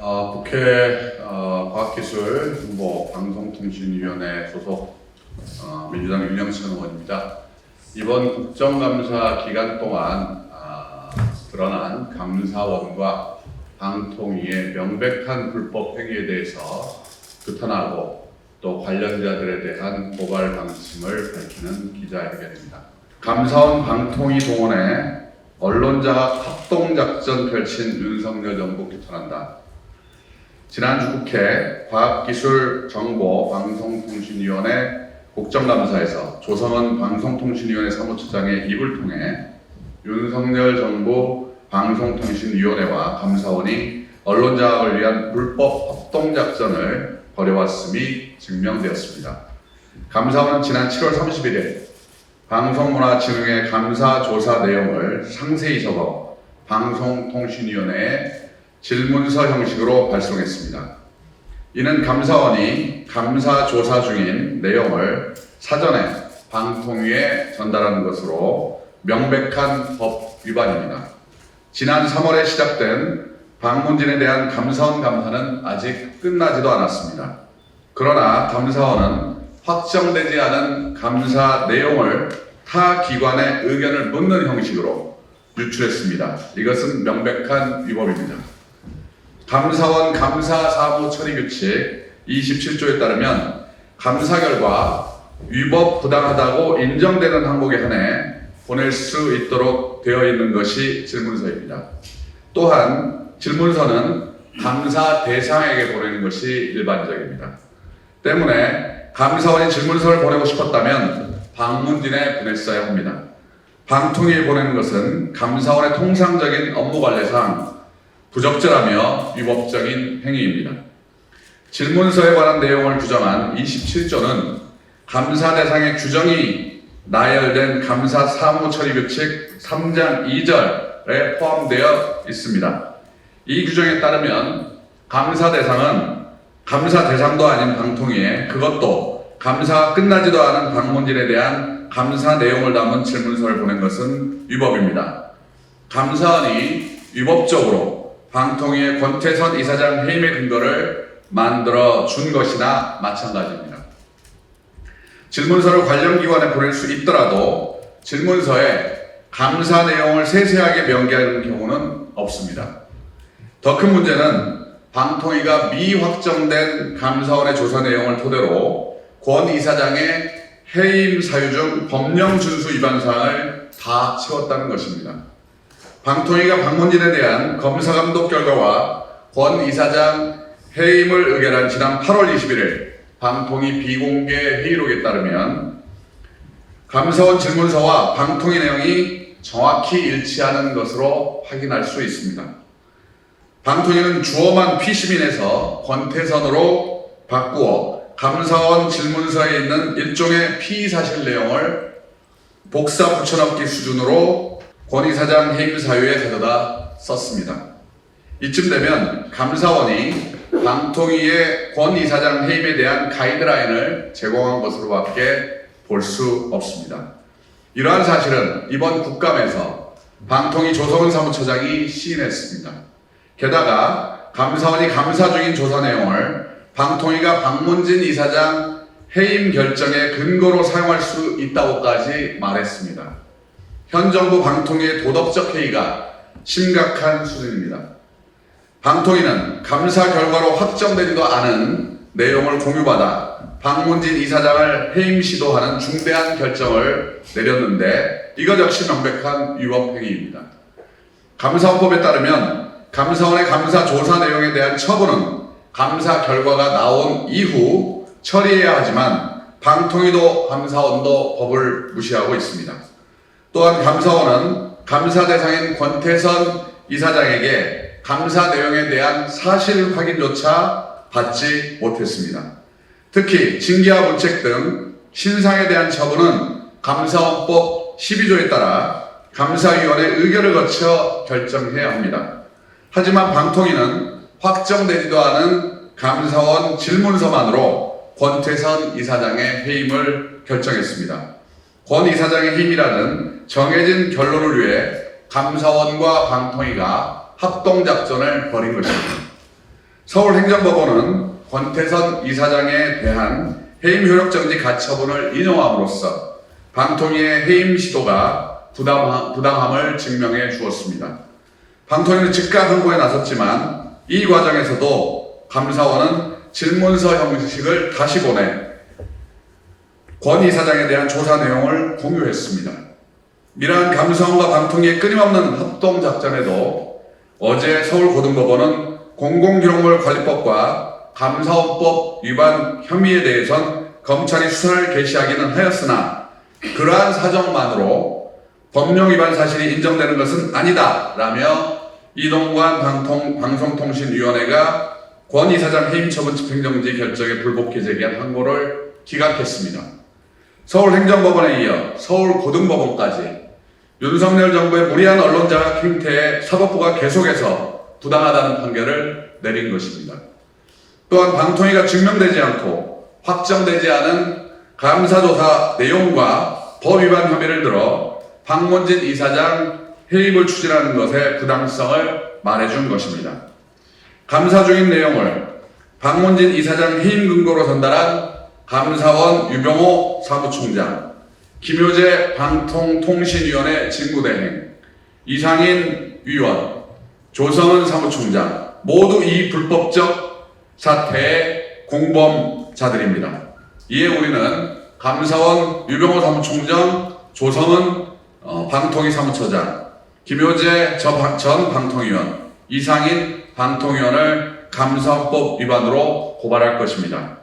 국회 과학기술정보 방송통신위원회 소속 민주당 윤영천 의원입니다. 이번 국정감사 기간 동안 드러난 감사원과 방통위의 명백한 불법 행위에 대해서 규탄하고 또 관련자들에 대한 고발 방침을 밝히는 기자회견입니다. 감사원 방통위 동원에 언론자가 합동작전 펼친 윤석열 정부 규탄한다. 지난주 국회 과학기술정보방송통신위원회 국정감사에서 조성은 방송통신위원회 사무처장의 입을 통해 윤석열 정부 방송통신위원회와 감사원이 언론장악을 위한 불법 합동작전을 벌여왔음이 증명되었습니다. 감사원은 지난 7월 31일 방송문화진흥회 감사조사 내용을 상세히 적어 방송통신위원회에 질문서 형식으로 발송했습니다. 이는 감사원이 감사조사 중인 내용을 사전에 방통위에 전달하는 것으로 명백한 법 위반입니다. 지난 3월에 시작된 방문진에 대한 감사원 감사는 아직 끝나지도 않았습니다. 그러나 감사원은 확정되지 않은 감사 내용을 타 기관의 의견을 묻는 형식으로 유출했습니다. 이것은 명백한 위법입니다. 감사원 감사사무처리규칙 27조에 따르면 감사 결과 위법 부당하다고 인정되는 항목에 한해 보낼 수 있도록 되어 있는 것이 질문서입니다. 또한 질문서는 감사 대상에게 보내는 것이 일반적입니다. 때문에 감사원이 질문서를 보내고 싶었다면 방문진에 보냈어야 합니다. 방통위에 보내는 것은 감사원의 통상적인 업무 관례상 부적절하며 위법적인 행위입니다. 질문서에 관한 내용을 규정한 27조는 감사 대상의 규정이 나열된 감사사무처리규칙 3장 2절에 포함되어 있습니다. 이 규정에 따르면 감사 대상은 감사 대상도 아닌 방통위에 그것도 감사가 끝나지도 않은 방문진에 대한 감사 내용을 담은 질문서를 보낸 것은 위법입니다. 감사원이 위법적으로 방통위의 권태선 이사장 해임의 근거를 만들어 준 것이나 마찬가지입니다. 질문서를 관련 기관에 보낼 수 있더라도 질문서에 감사 내용을 세세하게 명기하는 경우는 없습니다. 더 큰 문제는 방통위가 미확정된 감사원의 조사 내용을 토대로 권 이사장의 해임 사유 중 법령 준수 위반 사항을 다 채웠다는 것입니다. 방통위가 방문진에 대한 검사 감독 결과와 권 이사장 해임을 의결한 지난 8월 21일 방통위 비공개 회의록에 따르면 감사원 질문서와 방통위 내용이 정확히 일치하는 것으로 확인할 수 있습니다. 방통위는 주어만 피시민에서 권태선으로 바꾸어 감사원 질문서에 있는 일종의 피의사실 내용을 복사 붙여넣기 수준으로 권 이사장 해임 사유에 가져다 썼습니다. 이쯤 되면 감사원이 방통위의 권 이사장 해임에 대한 가이드라인을 제공한 것으로밖에 볼 수 없습니다. 이러한 사실은 이번 국감에서 방통위 조성은 사무처장이 시인했습니다. 게다가 감사원이 감사 중인 조사 내용을 방통위가 방문진 이사장 해임 결정의 근거로 사용할 수 있다고까지 말했습니다. 현 정부 방통위의 도덕적 해이가 심각한 수준입니다. 방통위는 감사 결과로 확정되지도 않은 내용을 공유받아 방문진 이사장을 해임 시도하는 중대한 결정을 내렸는데 이것 역시 명백한 위법 행위입니다. 감사원법에 따르면 감사원의 감사 조사 내용에 대한 처분은 감사 결과가 나온 이후 처리해야 하지만 방통위도 감사원도 법을 무시하고 있습니다. 또한 감사원은 감사 대상인 권태선 이사장에게 감사 내용에 대한 사실 확인조차 받지 못했습니다. 특히 징계와 문책 등 신상에 대한 처분은 감사원법 12조에 따라 감사위원회 의결을 거쳐 결정해야 합니다. 하지만 방통위는 확정되지도 않은 감사원 질문서만으로 권태선 이사장의 해임을 결정했습니다. 권 이사장의 해임이라는 정해진 결론을 위해 감사원과 방통위가 합동작전을 벌인 것입니다. 서울행정법원은 권태선 이사장에 대한 해임 효력정지 가처분을 인용함으로써 방통위의 해임 시도가 부당함을 증명해 주었습니다. 방통위는 즉각 항고에 나섰지만 이 과정에서도 감사원은 질문서 형식을 다시 보내 권 이사장에 대한 조사 내용을 공유했습니다. 이러한 감사원과 방통위의 끊임없는 합동작전에도 어제 서울고등법원은 공공기록물관리법과 감사원법 위반 혐의에 대해선 검찰이 수사를 개시하기는 하였으나 그러한 사정만으로 법령 위반 사실이 인정되는 것은 아니다 라며 이동관 방송통신위원회가 권 이사장 해임 처분 집행정지 결정에 불복해 제기한 항고를 기각했습니다. 서울행정법원에 이어 서울고등법원까지 윤석열 정부의 무리한 언론 장악 행태에 사법부가 계속해서 부당하다는 판결을 내린 것입니다. 또한 방통위가 증명되지 않고 확정되지 않은 감사조사 내용과 법 위반 혐의를 들어 박문진 이사장 해임을 추진하는 것의 부당성을 말해준 것입니다. 감사 중인 내용을 박문진 이사장 해임 근거로 전달한 감사원 유병호 사무총장, 김효재 방통통신위원회 직무대행, 이상인 위원, 조성은 사무총장 모두 이 불법적 사태의 공범자들입니다. 이에 우리는 감사원 유병호 사무총장, 조성은 방통위 사무처장, 김효재 전 방통위원, 이상인 방통위원을 감사원법 위반으로 고발할 것입니다.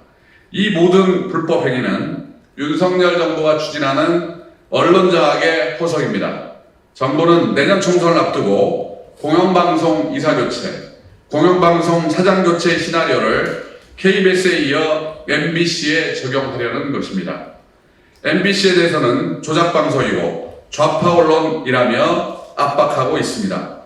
이 모든 불법 행위는 윤석열 정부가 추진하는 언론장악의 포석입니다. 정부는 내년 총선을 앞두고 공영방송 이사교체, 공영방송 사장교체 시나리오를 KBS에 이어 MBC에 적용하려는 것입니다. MBC에 대해서는 조작방송이고 좌파 언론이라며 압박하고 있습니다.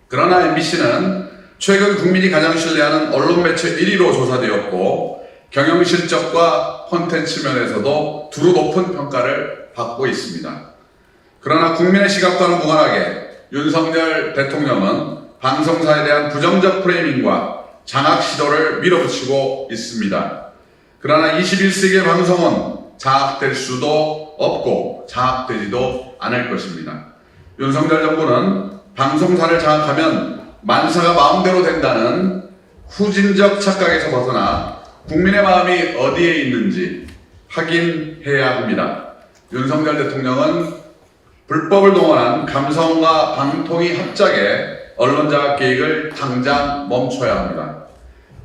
그러나 MBC는 최근 국민이 가장 신뢰하는 언론 매체 1위로 조사되었고 경영실적과 콘텐츠 면에서도 두루 높은 평가를 받고 있습니다. 그러나 국민의 시각과는 무관하게 윤석열 대통령은 방송사에 대한 부정적 프레이밍과 장악 시도를 밀어붙이고 있습니다. 그러나 21세기의 방송은 장악될 수도 없고 장악되지도 않을 것입니다. 윤석열 정부는 방송사를 장악하면 만사가 마음대로 된다는 후진적 착각에서 벗어나 국민의 마음이 어디에 있는지 확인해야 합니다. 윤석열 대통령은 불법을 동원한 감사원과 방통위 합작의 언론장악 계획을 당장 멈춰야 합니다.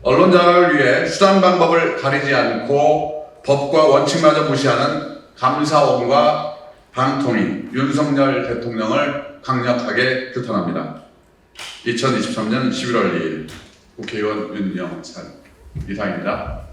언론장악을 위해 수단 방법을 가리지 않고 법과 원칙마저 무시하는 감사원과 방통위, 윤석열 대통령을 강력하게 규탄합니다. 2023년 11월 2일 국회의원 윤영찬 이상입니다.